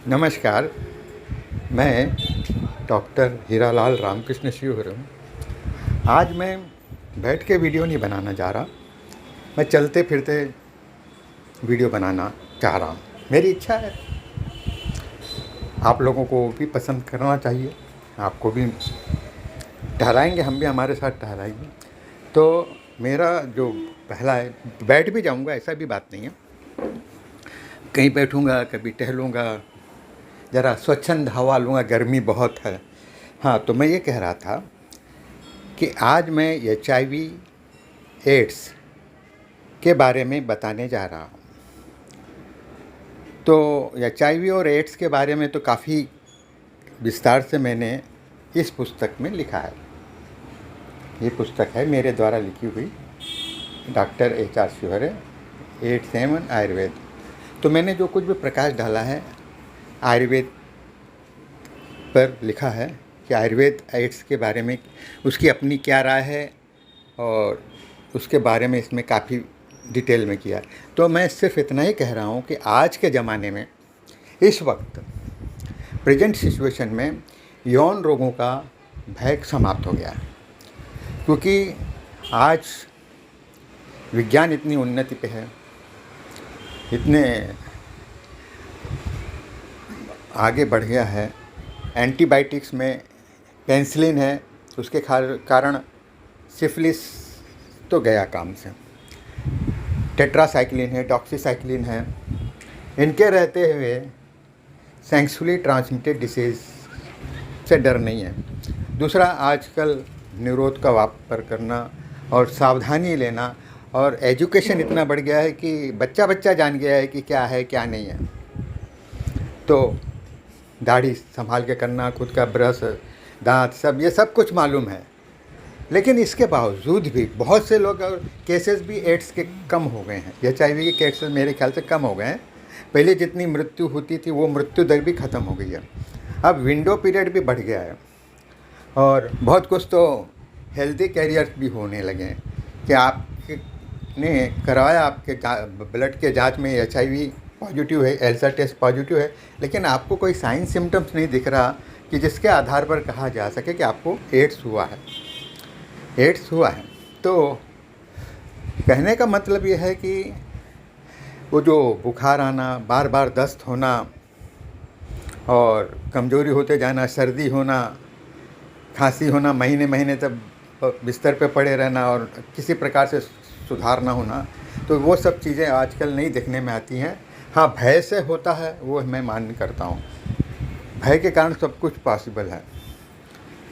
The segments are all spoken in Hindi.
नमस्कार। मैं डॉक्टर हीरालाल रामकृष्ण शिवहरम। आज मैं बैठ के वीडियो नहीं बनाना चाह रहा, मैं चलते फिरते वीडियो बनाना चाह रहा हूँ। मेरी इच्छा है, आप लोगों को भी पसंद करना चाहिए, आपको भी टहलाएंगे, हम भी हमारे साथ टहलाएंगे। तो मेरा जो पहला है, बैठ भी जाऊँगा ऐसा भी बात नहीं है, कहीं बैठूँगा, कभी टहलूँगा, ज़रा स्वच्छंद हवा लूँगा, गर्मी बहुत है। हाँ, तो मैं ये कह रहा था कि आज मैं HIV एड्स के बारे में बताने जा रहा हूँ। तो HIV और एड्स के बारे में तो काफ़ी विस्तार से मैंने इस पुस्तक में लिखा है। ये पुस्तक है मेरे द्वारा लिखी हुई, डॉक्टर HR शिवहरे, एड्स एवं आयुर्वेद। तो मैंने जो कुछ भी प्रकाश डाला है आयुर्वेद पर लिखा है कि आयुर्वेद एड्स के बारे में उसकी अपनी क्या राय है और उसके बारे में इसमें काफ़ी डिटेल में किया। तो मैं सिर्फ इतना ही कह रहा हूँ कि आज के ज़माने में, इस वक्त प्रेजेंट सिचुएशन में यौन रोगों का भय समाप्त हो गया है, क्योंकि आज विज्ञान इतनी उन्नति पे है, इतने आगे बढ़ गया है। एंटीबायोटिक्स में पेनिसिलिन है, उसके कारण सिफिलिस तो गया काम से। टेट्रासाइक्लिन है, डॉक्सीसाइक्लिन है। इनके रहते हुए सेक्सुअली ट्रांसमिटेड डिसीज़ से डर नहीं है। दूसरा, आजकल निरोध का वापर करना और सावधानी लेना, और एजुकेशन इतना बढ़ गया है कि बच्चा जान गया है कि क्या है क्या नहीं है। तो दाढ़ी संभाल के करना, खुद का ब्रश, दांत, सब ये सब कुछ मालूम है। लेकिन इसके बावजूद भी बहुत से लोग, और केसेस भी एड्स के कम हो गए हैं। HIV के केसेस मेरे ख्याल से कम हो गए हैं। पहले जितनी मृत्यु होती थी वो मृत्यु दर भी ख़त्म हो गई है। अब विंडो पीरियड भी बढ़ गया है, और बहुत कुछ तो हेल्दी कैरियर भी होने लगे हैं कि आपने करवाया, आपके ब्लड के जाँच में HIV पॉजिटिव है, एल्सा टेस्ट पॉजिटिव है, लेकिन आपको कोई साइन सिम्टम्स नहीं दिख रहा कि जिसके आधार पर कहा जा सके कि आपको एड्स हुआ है। तो कहने का मतलब ये है कि वो जो बुखार आना, बार बार दस्त होना और कमज़ोरी होते जाना, सर्दी होना, खांसी होना, महीने तक बिस्तर पे पड़े रहना और किसी प्रकार से सुधार ना होना, तो वो सब चीज़ें आजकल नहीं देखने में आती हैं। हाँ, भय से होता है, वो मैं मान्य करता हूँ। भय के कारण सब कुछ पॉसिबल है।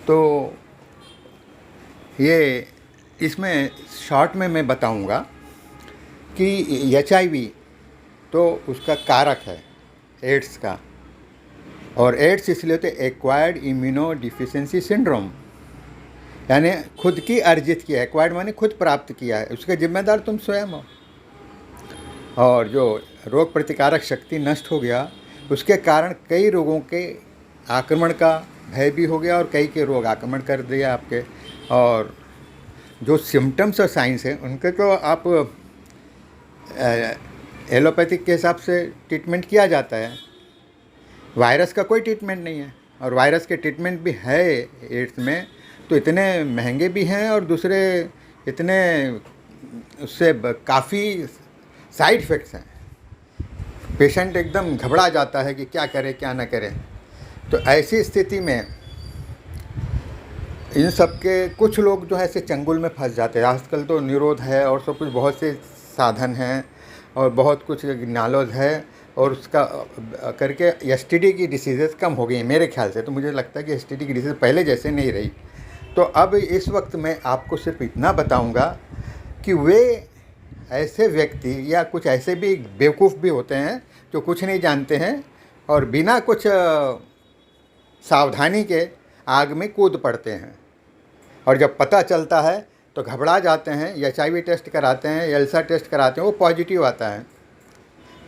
तो ये इसमें शॉर्ट में मैं बताऊंगा कि HIV तो उसका कारक है एड्स का, और एड्स इसलिए तो एक्वायर्ड इम्यूनो डिफिशिएंसी सिंड्रोम, यानी खुद की अर्जित किया। एक्वायर्ड माने खुद प्राप्त किया है, उसके जिम्मेदार तुम स्वयं हो। और जो रोग प्रतिकारक शक्ति नष्ट हो गया, उसके कारण कई रोगों के आक्रमण का भय भी हो गया, और कई के रोग आक्रमण कर दिया आपके। और जो सिम्टम्स और साइंस हैं उनके तो आप एलोपैथिक के हिसाब से ट्रीटमेंट किया जाता है। वायरस का कोई ट्रीटमेंट नहीं है, और वायरस के ट्रीटमेंट भी है एड्स में तो इतने महंगे भी हैं, और दूसरे इतने उससे काफ़ी साइड इफ़ेक्ट्स हैं। पेशेंट एकदम घबरा जाता है कि क्या करे क्या ना करे। तो ऐसी स्थिति में इन सब के कुछ लोग जो है ऐसे चंगुल में फंस जाते हैं। आजकल तो निरोध है और सब कुछ, बहुत से साधन हैं और बहुत कुछ नॉलेज है, और उसका करके STD की डिसीज़ेस कम हो गई हैं मेरे ख्याल से। तो मुझे लगता है कि STD की डिसीज़ पहले जैसे नहीं रही। तो अब इस वक्त मैं आपको सिर्फ इतना बताऊंगा कि वे ऐसे व्यक्ति या कुछ ऐसे भी बेवकूफ़ भी होते हैं जो कुछ नहीं जानते हैं और बिना कुछ सावधानी के आग में कूद पड़ते हैं, और जब पता चलता है तो घबरा जाते हैं। HIV टेस्ट कराते हैं, एल्सा टेस्ट कराते हैं, वो पॉजिटिव आता है,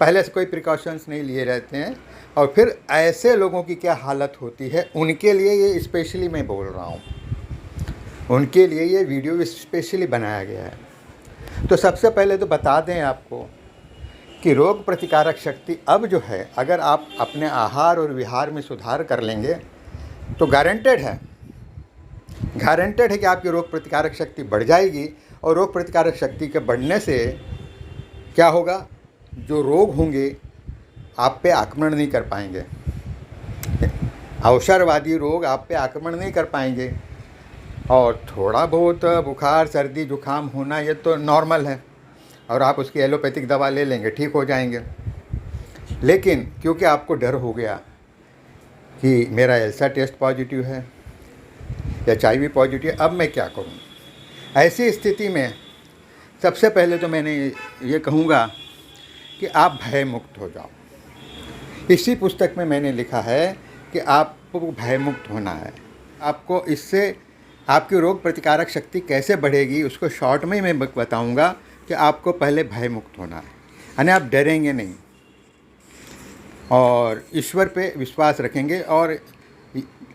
पहले से कोई प्रिकॉशंस नहीं लिए रहते हैं। और फिर ऐसे लोगों की क्या हालत होती है, उनके लिए ये स्पेशली मैं बोल रहा हूँ, उनके लिए ये वीडियो स्पेशली बनाया गया है। तो सबसे पहले तो बता दें आपको कि रोग प्रतिकारक शक्ति अब जो है, अगर आप अपने आहार और विहार में सुधार कर लेंगे तो गारंटेड है कि आपकी रोग प्रतिकारक शक्ति बढ़ जाएगी। और रोग प्रतिकारक शक्ति के बढ़ने से क्या होगा, जो रोग होंगे आप पे आक्रमण नहीं कर पाएंगे, अवसरवादी रोग आप पे आक्रमण नहीं कर पाएंगे। और थोड़ा बहुत बुखार सर्दी जुकाम होना ये तो नॉर्मल है, और आप उसकी एलोपैथिक दवा ले लेंगे, ठीक हो जाएंगे। लेकिन क्योंकि आपको डर हो गया कि मेरा एल्सा टेस्ट पॉजिटिव है या HIV पॉजिटिव है, अब मैं क्या करूं, ऐसी स्थिति में सबसे पहले तो मैंने ये कहूँगा कि आप भय मुक्त हो जाओ। इसी पुस्तक में मैंने लिखा है कि आपको भय मुक्त होना है। आपको इससे आपकी रोग प्रतिकारक शक्ति कैसे बढ़ेगी उसको शॉर्ट में ही मैं बताऊंगा कि आपको पहले भय मुक्त होना है, यानी आप डरेंगे नहीं और ईश्वर पे विश्वास रखेंगे। और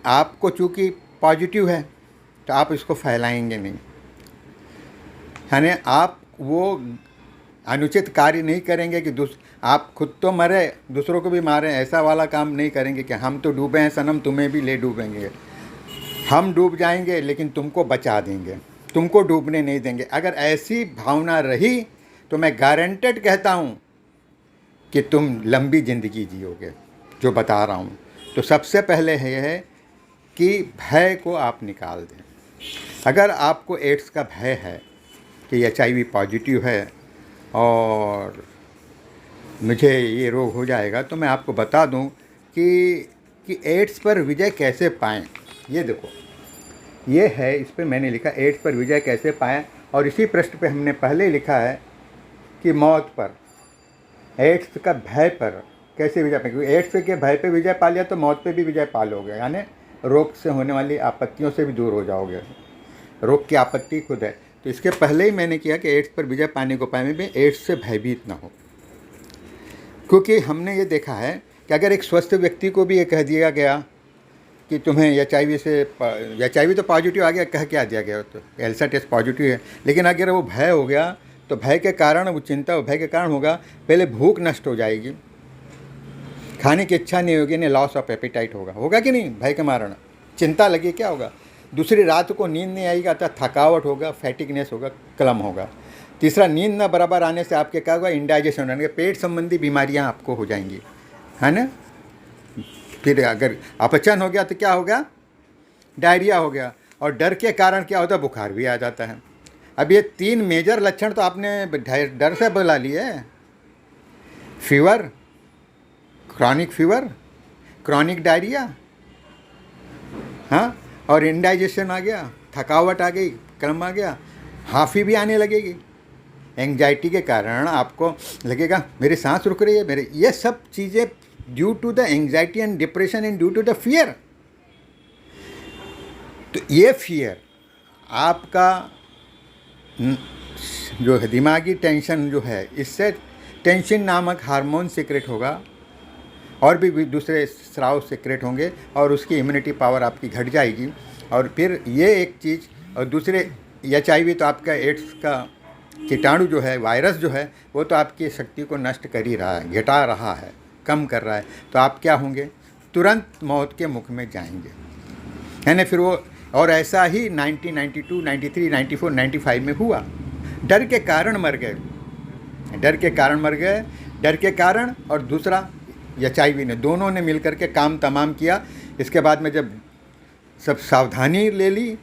आपको चूँकि पॉजिटिव है तो आप इसको फैलाएंगे नहीं, यानी आप वो अनुचित कार्य नहीं करेंगे कि आप खुद तो मरे दूसरों को भी मारें, ऐसा वाला काम नहीं करेंगे कि हम तो डूबे हैं सनम तुम्हें भी ले डूबेंगे। हम डूब जाएंगे लेकिन तुमको बचा देंगे, तुमको डूबने नहीं देंगे। अगर ऐसी भावना रही तो मैं गारंटेड कहता हूँ कि तुम लंबी ज़िंदगी जियोगे, जो बता रहा हूँ। तो सबसे पहले है कि भय को आप निकाल दें। अगर आपको एड्स का भय है कि HIV पॉजिटिव है और मुझे ये रोग हो जाएगा, तो मैं आपको बता दूं कि एड्स पर विजय कैसे पाएं। ये देखो, ये है, इस पर मैंने लिखा एड्स पर विजय कैसे पाएं, और इसी पृष्ठ पे हमने पहले लिखा है कि मौत पर, एड्स का भय पर कैसे विजय पाएं। क्योंकि एड्स के भय पे विजय पा लिया तो मौत पे भी विजय पा लोगे, यानी रोग से होने वाली आपत्तियों से भी दूर हो जाओगे। रोग की आपत्ति खुद है। तो इसके पहले ही मैंने किया कि एड्स पर विजय पाने को पाए में भी एड्स से भयभीत ना हो। क्योंकि हमने ये देखा है कि अगर एक स्वस्थ व्यक्ति को भी ये कह दिया गया कि तुम्हें HIV तो पॉजिटिव आ गया, कह क्या दिया गया, तो एल्सा टेस्ट पॉजिटिव है, लेकिन अगर वो भय हो गया तो भय के कारण, वो चिंता भय के कारण होगा, पहले भूख नष्ट हो जाएगी, खाने की इच्छा नहीं होगी, नहीं लॉस ऑफ एपिटाइट होगा कि नहीं, भय के कारण चिंता लगी, क्या होगा, दूसरी रात को नींद नहीं आएगा तो थकावट होगा, फैटिकनेस होगा, क्लम होगा। तीसरा, नींद न बराबर आने से आपके क्या होगा, इंडाइजेशन होने, पेट संबंधी बीमारियां आपको हो जाएंगी, है ना। फिर अगर अपचन हो गया तो क्या हो गया, डायरिया हो गया। और डर के कारण क्या होता है, बुखार भी आ जाता है। अब ये 3 मेजर लक्षण तो आपने डर से बुला लिए, फीवर, क्रॉनिक डायरिया, हाँ, और इंडाइजेशन आ गया, थकावट आ गई, क्रम आ गया, हाफी भी आने लगेगी। एंग्जाइटी के कारण आपको लगेगा मेरी सांस रुक रही है, मेरे, ये सब चीज़ें due to the anxiety and depression and due to the fear. तो ये फियर आपका जो है दिमागी टेंशन जो है, इससे टेंशन नामक हार्मोन सीक्रेट होगा और भी दूसरे स्राव सीक्रेट होंगे और उसकी इम्यूनिटी पावर आपकी घट जाएगी। और फिर ये एक चीज़, और दूसरे HIV तो आपका एड्स का कीटाणु जो है, वायरस जो है, वो तो आपकी शक्ति को नष्ट कर ही रहा है, घटा रहा है, कम कर रहा है। तो आप क्या होंगे, तुरंत मौत के मुख में जाएंगे, है ना। फिर वो, और ऐसा ही 1992, 93, 94, 95 में हुआ। डर के कारण मर गए, डर के कारण, और दूसरा HIV ने, दोनों ने मिलकर के काम तमाम किया। इसके बाद में जब सब सावधानी ले ली,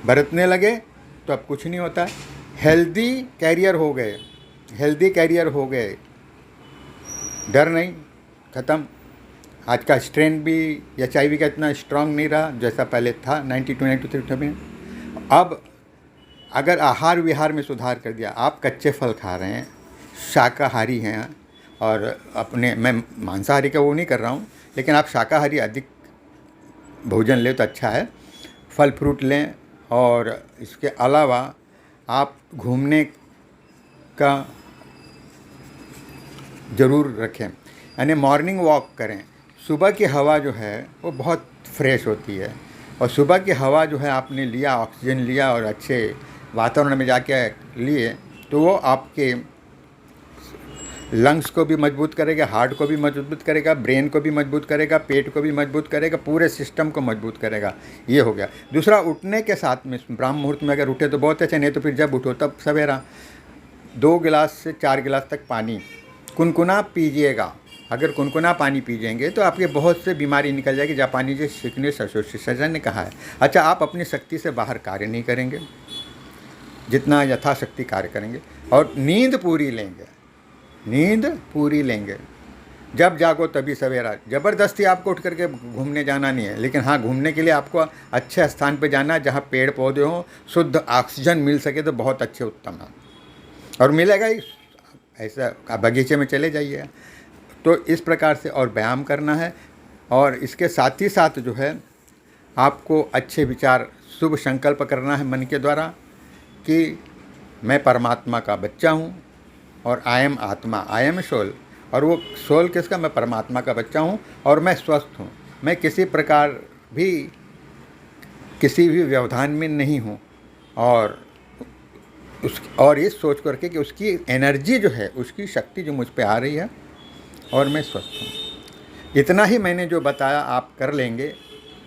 बरतने लगे, तो अब कुछ नहीं होता। हेल्दी कैरियर हो गए, डर नहीं, ख़त्म। आज का स्ट्रेन भी HIV का इतना स्ट्रांग नहीं रहा जैसा पहले था 92, 93 में। अब अगर आहार विहार में सुधार कर दिया, आप कच्चे फल खा रहे हैं, शाकाहारी हैं, और अपने, मैं मांसाहारी का वो नहीं कर रहा हूँ, लेकिन आप शाकाहारी अधिक भोजन लें तो अच्छा है, फल फ्रूट लें। और इसके अलावा आप घूमने का ज़रूर रखें, यानी मॉर्निंग वॉक करें। सुबह की हवा जो है वो बहुत फ्रेश होती है, और सुबह की हवा जो है आपने लिया, ऑक्सीजन लिया और अच्छे वातावरण में जाके लिए, तो वो आपके लंग्स को भी मजबूत करेगा, हार्ट को भी मजबूत करेगा, ब्रेन को भी मजबूत करेगा, पेट को भी मजबूत करेगा, पूरे सिस्टम को मजबूत करेगा। ये हो गया। दूसरा, उठने के साथ में ब्राह्म मुहूर्त में अगर उठे तो बहुत अच्छा, नहीं तो फिर जब उठो तब सवेरा 2 गिलास से 4 गिलास तक पानी कुनकुना पीजिएगा। अगर कुनकुना पानी पी जाएंगे तो आपके बहुत से बीमारी निकल जाएगी। जापानी जी शिकनेस एसोसिएशन ने कहा है। अच्छा, आप अपनी शक्ति से बाहर कार्य नहीं करेंगे, जितना यथाशक्ति कार्य करेंगे, और नींद पूरी लेंगे। नींद पूरी लेंगे, जब जागो तभी सवेरा। ज़बरदस्ती आपको उठ करके घूमने जाना नहीं है, लेकिन हाँ, घूमने के लिए आपको अच्छे स्थान पे जाना है जहाँ पेड़ पौधे हों, शुद्ध ऑक्सीजन मिल सके तो बहुत अच्छे, उत्तम है। और मिलेगा ही, ऐसा बगीचे में चले जाइए। तो इस प्रकार से और व्यायाम करना है। और इसके साथ ही साथ जो है आपको अच्छे विचार, शुभ संकल्प करना है मन के द्वारा कि मैं परमात्मा का बच्चा हूँ और आई एम आत्मा, आई एम सोल। और वो सोल किसका? मैं परमात्मा का बच्चा हूँ और मैं स्वस्थ हूँ, मैं किसी प्रकार भी किसी भी व्यवधान में नहीं हूँ। और ये सोच करके कि उसकी एनर्जी जो है, उसकी शक्ति जो मुझ पे आ रही है और मैं स्वस्थ हूँ। इतना ही मैंने जो बताया आप कर लेंगे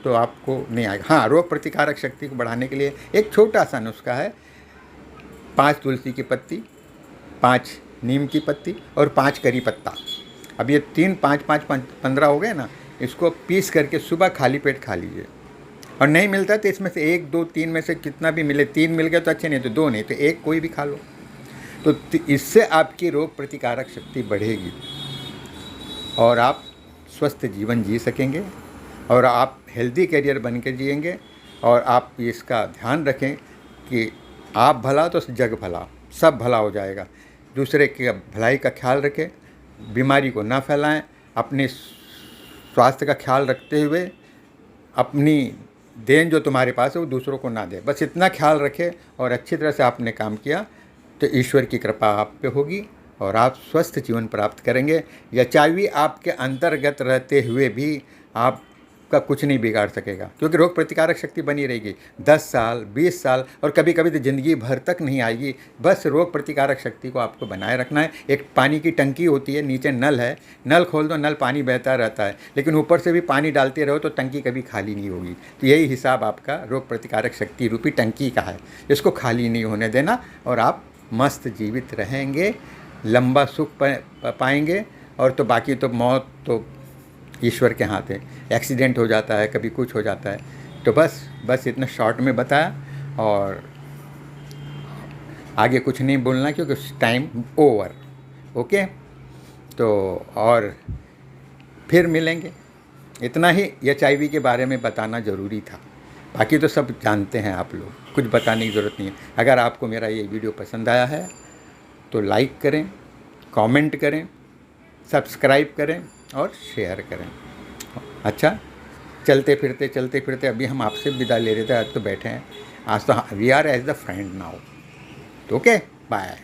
तो आपको नहीं आएगा। हाँ, रोग प्रतिकारक शक्ति को बढ़ाने के लिए एक छोटा सा नुस्खा है। 5 तुलसी की पत्ती, 5 नीम की पत्ती और 5 करी पत्ता। अब ये 3, 5, 5, 15 हो गए ना। इसको पीस करके सुबह खाली पेट खा लीजिए। और नहीं मिलता है तो इसमें से 1, 2, 3 में से कितना भी मिले, 3 मिल गए तो अच्छे, नहीं तो 2, नहीं तो 1 कोई भी खा लो। तो इससे आपकी रोग प्रतिकारक शक्ति बढ़ेगी और आप स्वस्थ जीवन जी सकेंगे और आप हेल्दी कैरियर बन के जिएंगे। और आप इसका ध्यान रखें कि आप भला तो जग भला, सब भला हो जाएगा। दूसरे की भलाई का ख्याल रखें, बीमारी को ना फैलाएं, अपने स्वास्थ्य का ख्याल रखते हुए अपनी देन जो तुम्हारे पास है वो दूसरों को ना दे। बस इतना ख्याल रखें और अच्छी तरह से आपने काम किया तो ईश्वर की कृपा आप पे होगी और आप स्वस्थ जीवन प्राप्त करेंगे। एचआईवी आपके अंतर्गत रहते हुए भी आपका कुछ नहीं बिगाड़ सकेगा, क्योंकि रोग प्रतिकारक शक्ति बनी रहेगी 10 साल, 20 साल और कभी कभी तो ज़िंदगी भर तक नहीं आएगी। बस रोग प्रतिकारक शक्ति को आपको बनाए रखना है। एक पानी की टंकी होती है, नीचे नल है, नल खोल दो, नल पानी बहता रहता है, लेकिन ऊपर से भी पानी डालते रहो तो टंकी कभी खाली नहीं होगी। तो यही हिसाब आपका रोग प्रतिकारक शक्ति रूपी टंकी का है। इसको खाली नहीं होने देना और आप मस्त जीवित रहेंगे, लंबा सुख पाएंगे। और तो बाकी तो मौत तो ईश्वर के हाथ है, एक्सीडेंट हो जाता है, कभी कुछ हो जाता है। तो बस इतना शॉर्ट में बताया और आगे कुछ नहीं बोलना क्योंकि टाइम ओवर। ओके, तो और फिर मिलेंगे। इतना ही एचआईवी के बारे में बताना ज़रूरी था, बाकी तो सब जानते हैं आप लोग, कुछ बताने की ज़रूरत नहीं है। अगर आपको मेरा ये वीडियो पसंद आया है तो लाइक करें, कमेंट करें, सब्सक्राइब करें और शेयर करें। अच्छा, चलते फिरते अभी हम आपसे विदा ले रहे थे, आज तो बैठे हैं, आज तो we are as the friend now. Okay, bye.